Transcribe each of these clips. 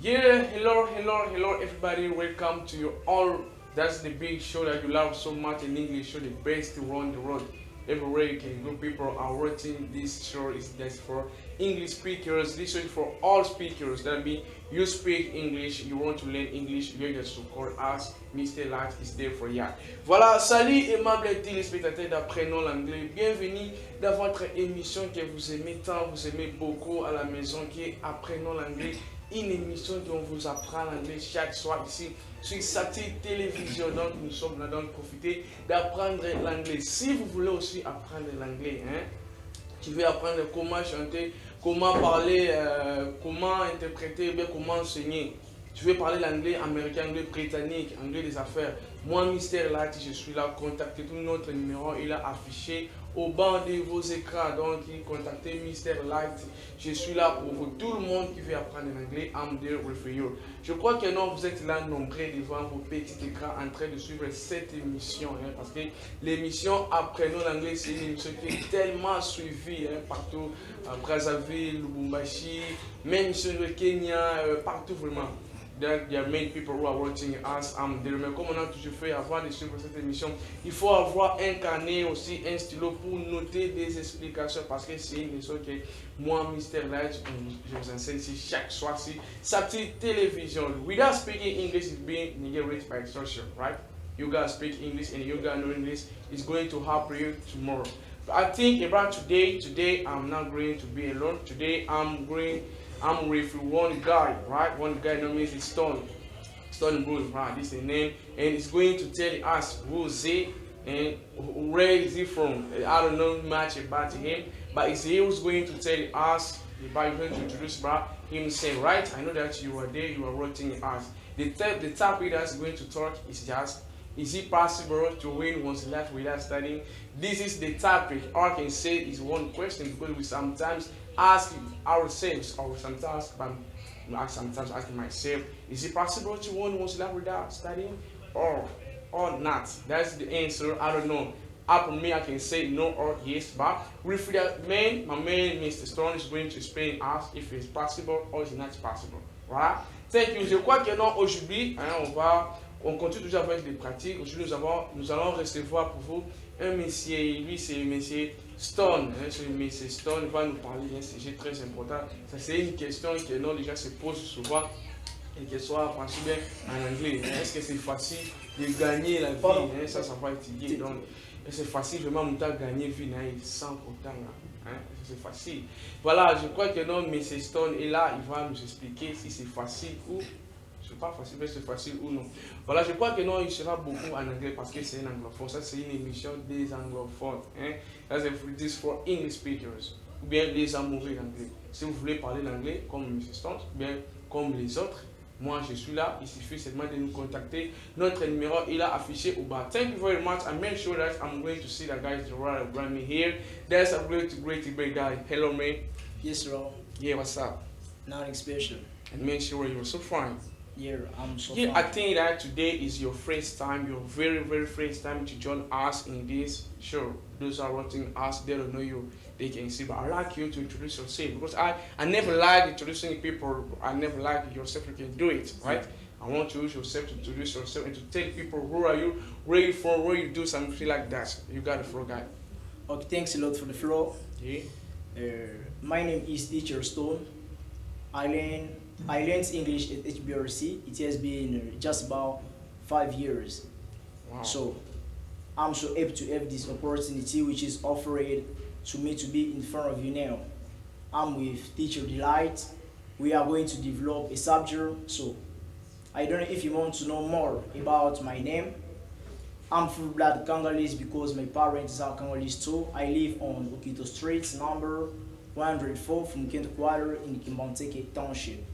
Yeah, hello, everybody. Welcome to your all. That's the big show that you love so much in English. Show the best around the world. Everywhere you can go, people are watching this show. Is that's for English speakers. This is for all speakers. That means you speak English, you want to learn English, you just to call us. Mr. Life is there for you. Voilà, salut aimables téléspectateurs d'Apprenons l'anglais. Bienvenue dans votre émission que vous aimez tant, vous aimez beaucoup à la maison qui est Apprenons l'anglais. Une émission dont on vous apprend l'anglais chaque soir ici sur Satire Télévision. Donc nous sommes là donc profiter d'apprendre l'anglais. Si vous voulez aussi apprendre l'anglais, tu veux apprendre comment chanter, comment parler, comment interpréter, bien comment enseigner. Tu veux parler l'anglais américain, anglais britannique, anglais des affaires. Moi, Mister Light, je suis là. Contactez tout notre numéro. Il a affiché au bas de vos écrans. Donc, contactez Mister Light. Je suis là pour vous. Tout le monde qui veut apprendre l'anglais, I'm there with you. Je crois que non, vous êtes là nombreux devant vos petits écrans en train de suivre cette émission. Parce que l'émission Apprenons l'anglais, c'est une émission qui est tellement suivie partout. À Brazzaville, Lubumbashi, même sur le Kenya, partout vraiment. There are many people who are watching us. Mais comme on a toujours fait avant de suivre cette émission, il faut avoir un carnet aussi, un stylo pour noter des explications parce que c'est une émission que moi, Mr. Light, je vous enseigne ici chaque soir si Satire Télévision. Without speaking English is being negated by extortion, right? You guys speak English and you guys know English is going to help you tomorrow. But I think about today I'm not going to be alone. Today I'm with one guy, right? One guy named is Stone Bull, right? This is the name, and he's going to tell us who's he and where is he from. I don't know much about him, but he who's going to tell us about going to introduce himself, right? I know that you are there, you are watching us. The topic that's going to talk is just, is it possible to win one's life without studying? This is the topic. All I can say is one question because we sometimes ask ourselves, or sometimes asking myself, is it possible to win one's life without studying, or not? That's the answer. I don't know. Up for me, I can say no or yes, but with that man, my man, Mr. Stone, is going to explain us if it's possible or it's not possible. Right? Thank you. Je crois que non, aujourd'hui, on continue toujours avec des pratiques. Aujourd'hui, nous allons recevoir pour vous un monsieur. Lui, c'est monsieur Stone. Ce monsieur Stone va nous parler d'un sujet très important. Ça, c'est une question que non, déjà se pose souvent et qu'elle soit pensée bien en anglais. Est-ce que c'est facile de gagner la vie? Ça va étudier. Donc, c'est facile vraiment de gagner vie sans autant. C'est facile. Voilà, je crois que non, monsieur Stone est là. Il va nous expliquer si c'est facile ou c'est pas facile, mais c'est facile ou non. Voilà, je crois que non, il sera beaucoup en anglais parce que c'est un anglophone. Ça, c'est une émission des anglophones. That's this for English speakers. Ou bien les amoureux d'anglais. Si vous voulez parler l'anglais comme M. Stone, ou bien comme les autres, moi je suis là. Il suffit seulement de nous contacter. Notre numéro il est affiché au bas. Thank you very much. I made sure that I'm going to see the guys around me here. There's a great guy. Hello, man. Yes, bro. Yeah, what's up? Nothing special. And make sure you're so fine. Yeah, I'm so Yeah, fine. I think that today is your first time, your very first time to join us in this show. Those are watching us, they don't know you, they can see. But I like you to introduce yourself because I never like introducing people. I never like yourself. You can do it, right? I want you yourself to introduce yourself and to tell people who are you, where you from, where you do something like that. You got the floor, guy. Okay, thanks a lot for the floor. Yeah. My name is Teacher Stone. I learned English at HBRC. It has been just about 5 years. Wow. So I'm so happy to have this opportunity which is offered to me to be in front of you now. I'm with Teacher Delight. We are going to develop a subject. So I don't know if you want to know more about my name. I'm full-blood Congolese because my parents are Congolese too. I live on Okito Street, number 104 from Kent Quarter in Kimbanteke Township.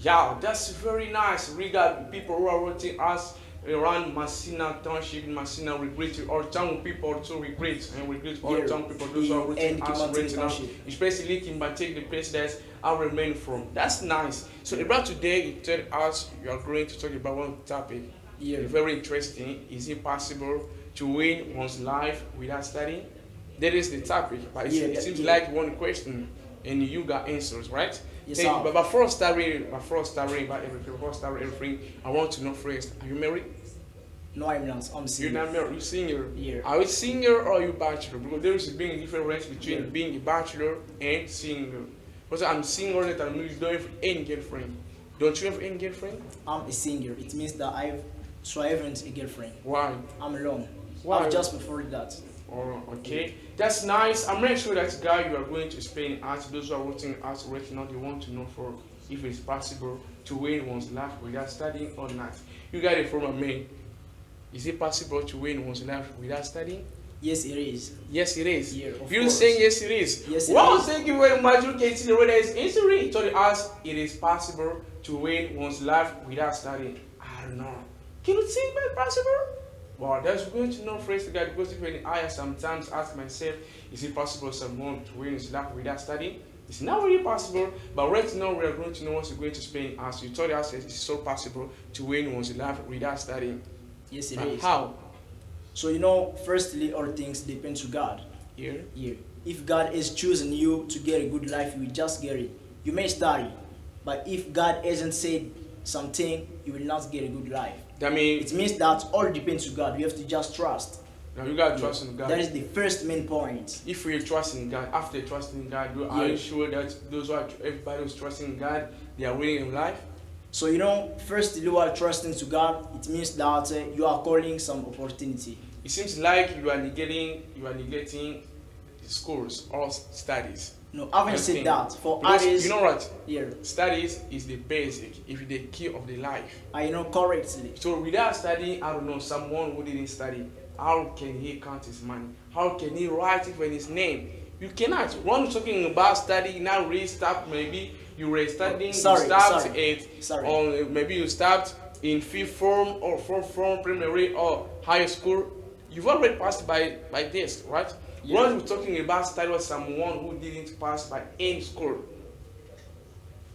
Yeah, that's very nice. We got people who are watching us around Masina Township, Masina. We greet all town people to regret and we greet all town people those who are watching us right now, especially Kimbatek, the place that I remain from. That's nice. So about today, you tell us you are going to talk about one topic. Yeah. Very interesting. Is it possible to win one's life without studying? That is the topic. But it seems like one question. and you got answers, right? Yes, Thank you. sir. But before starting about everything, I want to know first: are you married? No, I'm not. I'm You're single. not married. You're single. Yeah. Are you single or are you bachelor? Because there is being a difference between Yeah. being a bachelor and single. Because I'm single, that means you don't have any girlfriend. Don't you have any girlfriend? I'm a singer. It means that I haven't a girlfriend. Why? I'm alone. Why? I've just before that. Oh, okay. That's nice. I'm not sure that guy you are going to explain us. Those who are watching us right now, they want to know for if it's possible to win one's life without studying or not. You got it from a man. Is it possible to win one's life without studying? Yes, it is. Yes, it is. Yeah, of You're course. saying yes, it is. Yes, it Well, is. thank you very much. You can see the radar is answering. He told us it is possible to win one's life without studying. I don't know. Can you think it's possible? Well, that's going to know first, guy, because even I sometimes ask myself, is it possible someone to win his life without studying? It's not really possible, but right now we are going to know what you're going to explain us. You told us it's so possible to win one's life without studying. Yes, it But is. how? So firstly, all things depend to God. Yeah. Yeah. If God is choosing you to get a good life, you will just get it. You may study, but if God hasn't said something, you will not get a good life. That means It means that all depends to God. You have to just trust. now you gotta trust in God. That is the first main point. If you trust in God, after trusting God, are you sure that those who are everybody who's trusting God, they are winning in life? So firstly, while trusting to God, it means that you are calling some opportunity. It seems like you are neglecting schools or studies. No, having said Everything. that, for Because others, you know what? yeah, Studies is the basic, if the key of the life. I know correctly. So without studying, I don't know, someone who didn't study, how can he count his money? How can he write it in his name? You cannot. When you're talking about study, now really start, maybe you were studying, Sorry, you start sorry, at, sorry. or maybe you start in 5th form or 4th form, primary or high school. You've already passed by this, right? Yeah. When we're talking about study with someone who didn't pass by any school.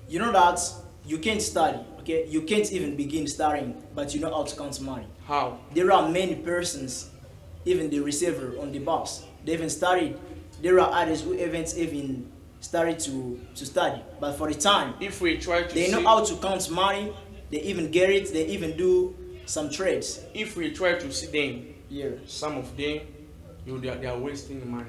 You know that you can't study, okay? You can't even begin studying, but you know how to count money. How? There are many persons, even the receiver on the bus, they haven't studied. There are others who haven't even started to study. But for the time, If we try to they know see, how to count money, they even get it, they even do some trades. if we try to see them, Yeah. some of them, they are wasting money.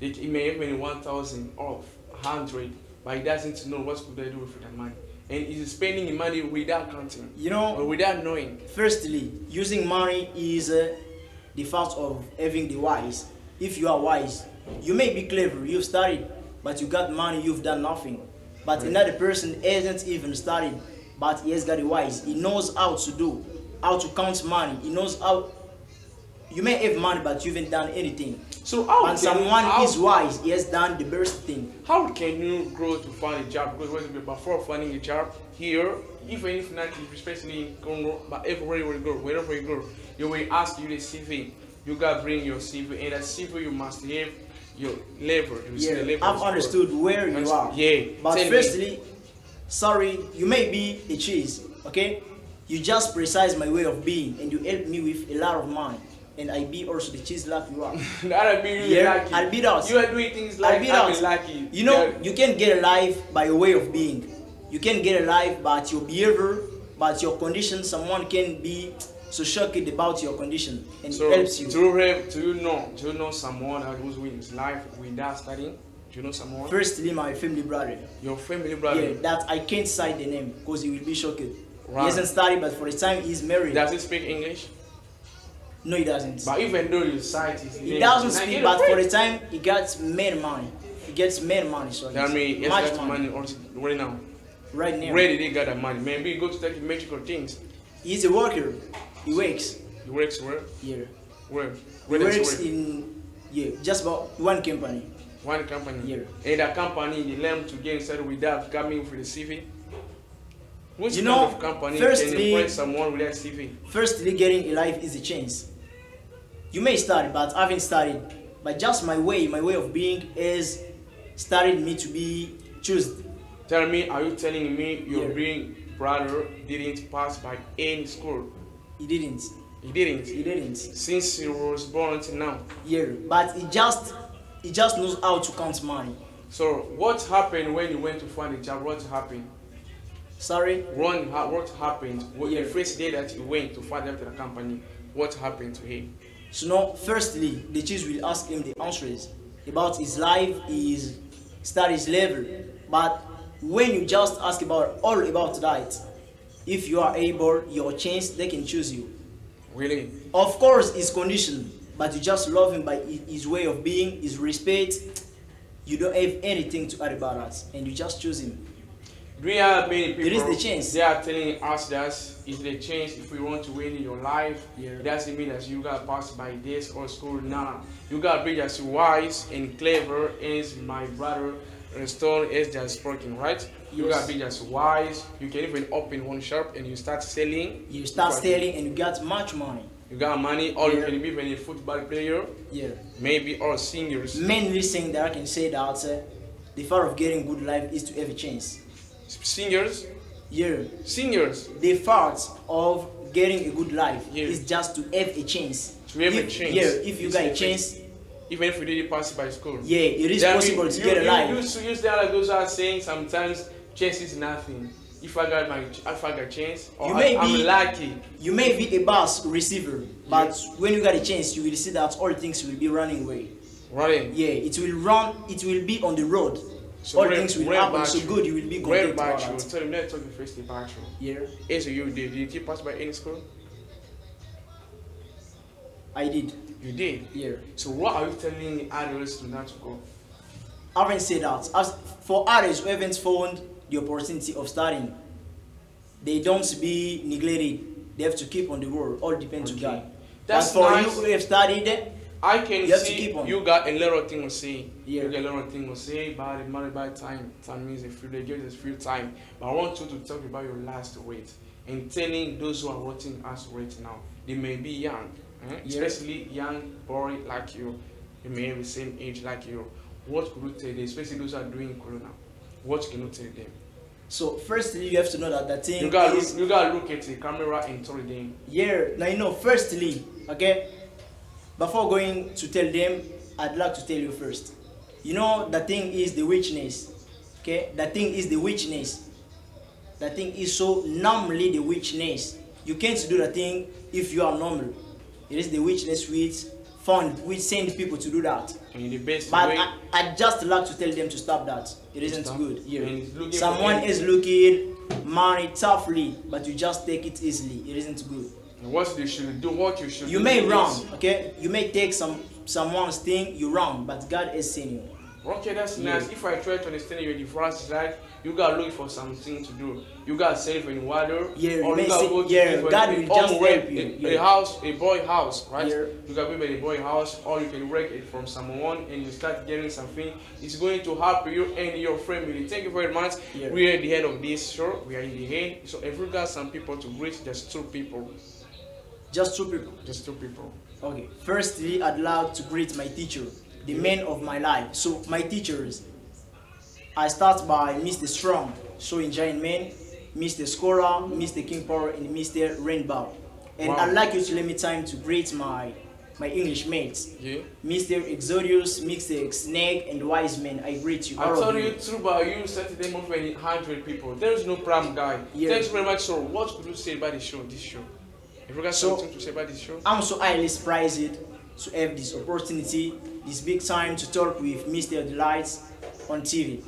It may have been 1,000 or 100, but he doesn't know what could they do with that money. And he's spending money without counting, or without knowing. Firstly, using money is the fact of having the wise. If you are wise, you may be clever, you've studied, but you got money, you've done nothing. But Right. another person hasn't even studied, but he has got the wise. He knows how to count money. He knows how. You may have money, but you haven't done anything. So how And can someone how, is wise, he has done the best thing. how can you grow to find a job? Because before finding a job here, even if not, especially in Congo, but everywhere you will go, wherever you go, you will ask you the CV. You gotta bring your CV, and that CV you must have your level. You see the Yeah, level I've of understood where you are. Yeah. But Tell me. firstly, sorry, you may be a cheese, okay? You just precise my way of being, and you help me with a lot of money. And I be also the cheese like you are. That'll be really Yeah, lucky. I'll be that. You are doing things I'll like be I'm that. lucky. You know, Yeah. you can get a life by a way of being. You can get a life by your behavior, but your condition. Someone can be so shocked about your condition, and So it helps you. do you know someone who's winning his life without studying? Do you know someone? Firstly, my family brother. Your family brother. Yeah, that I can't cite the name because he will be shocked. Right. He hasn't studied, but for the time he's married. Does he speak English? No, he doesn't. But even though you cite his He name, doesn't now speak, get but a for break. the time he gets made money. He gets made money, so Tell me, yes, much got money also right now. right now. Where did he get that money? Maybe he go to take magical things. He's a worker. He works. He works where? Yeah. Where? He Where does he works work? in just about one company. One company. Yeah. And that company, he learned to get inside without coming with a CV. Which You kind know, of company firstly- can employ someone without CV? Firstly, getting a life is a chance. You may study, but I haven't studied. But just my way of being is started me to be chosen. Tell me, are you telling me your Yeah. being brother didn't pass by any school? He didn't. He didn't. He didn't. Since he was born until now. Yeah. But he just knows how to count money. So what happened when you went to find a job? What happened? Sorry? What happened? Yeah. The first day that you went to find out the company, what happened to him? So now, firstly, the teacher will ask him the answers about his life, his studies level. But when you just ask about all about that, if you are able, your chance, they can choose you. Really? Of course, it's conditional, but you just love him by his way of being, his respect. You don't have anything to add about that, and you just choose him. Do you have many people? There is the chance. They are telling us that is the chance if we want to win in your life. Yeah. It doesn't mean that you gotta pass by this or school. Nah, you gotta be as wise and clever as my brother Stone is just spoken, right? You Yes. gotta be just wise. You can even open one shop and you start selling. You start selling and you get much money. You got money, or Yeah. you can be even a football player, Yeah. maybe, or singers. Mainly saying that I can say that the far of getting good life is to have a chance. Singers, Yeah. singers. The part of getting a good life Yeah. is just to have a chance. To have a If- chance. Yeah, if you It's got a a chance, Even if you didn't pass by school. yeah, it is Then possible to get a You life. use that like those are saying sometimes chance is nothing. If I got chance, or I'm lucky. You may be a bus receiver, but when you got a chance, you will see that all things will be running away. Running. Yeah, it will run. It will be on the road. So all things will happen. So good, you will be Where content about about you? that. Tell him let's talk first about you. Yeah, So you did you pass by any school? I did. You did. Yeah. So what are you telling others to not to go? Having said that, as for others who haven't found the opportunity of studying, they don't be neglected. They have to keep on the word. All depends on God. That's but for nice. you who have studied, I can you have to see keep on. you got a lot of things to say. Yeah. You got a lot of things to say about the money by time. Time means they give us free time. But I want you to talk about your last rate and telling those who are watching us right now. They may be young, especially young boy like you. They may have the same age like you. What could you tell them, especially those who are doing Corona? What can you tell them? So firstly, you have to know that the thing You gotta is, look at the camera and tell them. yeah. Now you know. Firstly, okay. Before going to tell them, I'd like to tell you first. You know, the thing is the witchness. Okay, the thing is the witchness. The thing is so normally the witchness. You can't do the thing if you are normal. It is the witchness which send people to do that. In the best But way. I just like to tell them to stop that. It isn't Stop. good. And Yeah. it's looking Someone for is looking money toughly, but you just take it easily. It isn't good. What they should do, what you should You do. may is- wrong, okay? You may take someone's thing, you wrong, but God has seen you. Okay, that's Yeah. nice. If I try to understand your difference, like you gotta look for something to do. You gotta save in water. Yeah, you or may you gotta say- go to yeah, different God will people. just Or rent help you, a yeah. house, a boy house, right? Yeah. You can build a boy house, or you can rent it from someone, and you start getting something. It's going to help you and your family. Thank you very much. Yeah. We are at the end of this show. We are in the end. So if we got some people to greet, just two people. Just two people. Just two people. Okay. Firstly, I'd like to greet my teacher, the man of my life. So my teachers, I start by Mr. Strong, showing giant man, Mr. Scorer, Mr. King Power, and Mr. Rainbow. And Wow. I'd like you to let me time to greet my English mates. Yeah. Mr. Exodus, Mr. Snake, and Wise Man. I greet you. I all of told you. you true, but you started them over 100 people. There is no problem, guy. Yeah. Thanks very much. So, what could you say about the show? This show? If you got So- something to say about this show? I'm so highly surprised to have this opportunity, this big time to talk with Mr. Delights on TV.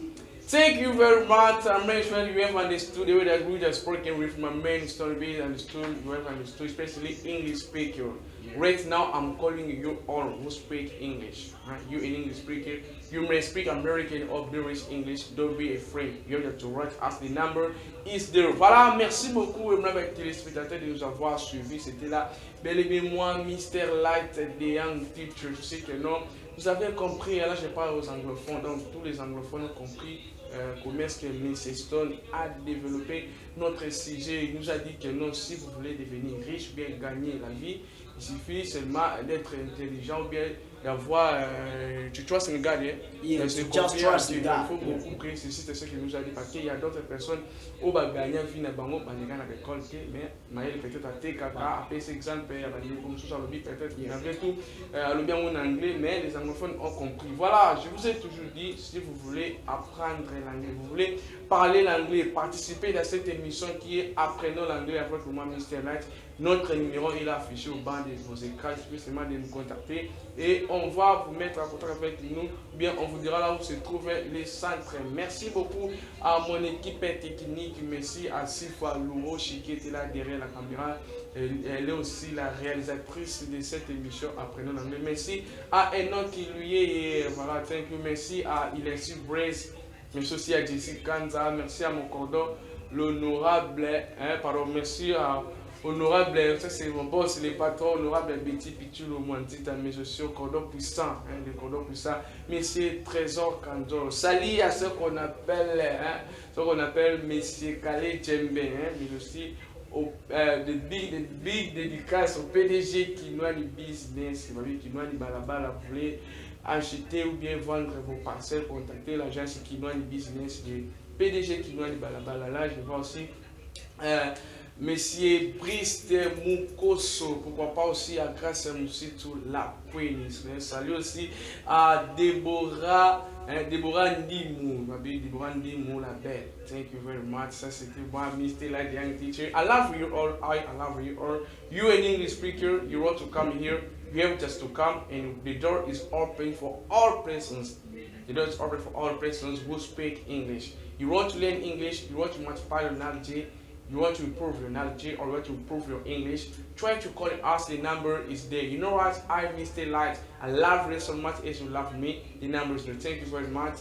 Thank you very much. I'm very sure you have understood the way that we just spoken with my main story base understood. You have understood, especially English speaker. Right now, I'm calling you all who speak English. Right? You an English speaker. You may speak American or British English. Don't be afraid. You have to write as the number is there. Voilà, merci beaucoup, mes téléspectateurs, de nous avoir suivis. C'était là, bel et bien moi, Mr. Light, the Young Teacher. Je sais que non. Vous avez compris, là je parle aux anglophones, donc tous les anglophones ont compris comment est-ce que Mr. Stone a développé notre sujet. Il nous a dit que non, si vous voulez devenir riche, bien gagner la vie, il suffit seulement d'être intelligent ou bien y avoir, tu trust in God, Yeah, c'est to just confier en trust Dieu. in Il God. faut beaucoup prier, ceci c'est ce qu'il nous a dit, parce qu'il y a d'autres personnes où bah gagner vie na bango bah les gars na l'école mais maël peut-être à tes kaka après ces exemples il y a des comme ça le peut-être malgré tout le bien en anglais mais les anglophones ont compris. Voilà, je vous ai toujours dit, si vous voulez apprendre l'anglais, vous voulez parler l'anglais, participer dans cette émission qui est Apprenons l'anglais avec moi Mr. Light. Notre numéro il est affiché au bas de vos écrans, il suffit seulement de nous contacter et on va vous mettre en contact avec nous, bien on vous dira là où se trouvent les centres. Merci beaucoup à mon équipe technique, merci à Sifa Lourochi qui était là derrière la caméra. Elle est aussi la réalisatrice de cette émission Apprenons l'anglais. Merci à Enoch qui lui est, voilà, thank you. Merci à Ilessi Brace, merci aussi à Jessica Kanza, merci à mon cordon, l'honorable, pardon, merci à honorable, ça c'est mon boss, le patron, honorable Betty Pichulo Mwantita, mais aussi au cordon puissant, le cordon puissant, monsieur Trésor Kanzo. Salut à ceux qu'on appelle, monsieur Kale Djembe, mais aussi de big dédicace au PDG qui noie le business, qui noie le balabala, vous voulez acheter ou bien vendre vos parcelles, contactez l'agence qui noie le business, le PDG qui noie le balabala. Là, je vois aussi Monsieur Briste Mukoso, pourquoi pas aussi à grâce à Moussitou la Queens. Salut aussi à Déborah Ndimou, ma belle Déborah Ndimou la belle. Thank you very much. Ça c'était moi, Mr. Light Young Teacher. I love you all. I love you all. You an English speaker, you want to come here. You have just to come, and the door is open for all persons. The door is open for all persons who speak English. You want to learn English, you want to multiply your knowledge, you want to improve your knowledge, or you want to improve your English, try to call us. The number is there. You know what? I Mr. Light. I love you so much as you love me. The number is there. Thank you very much.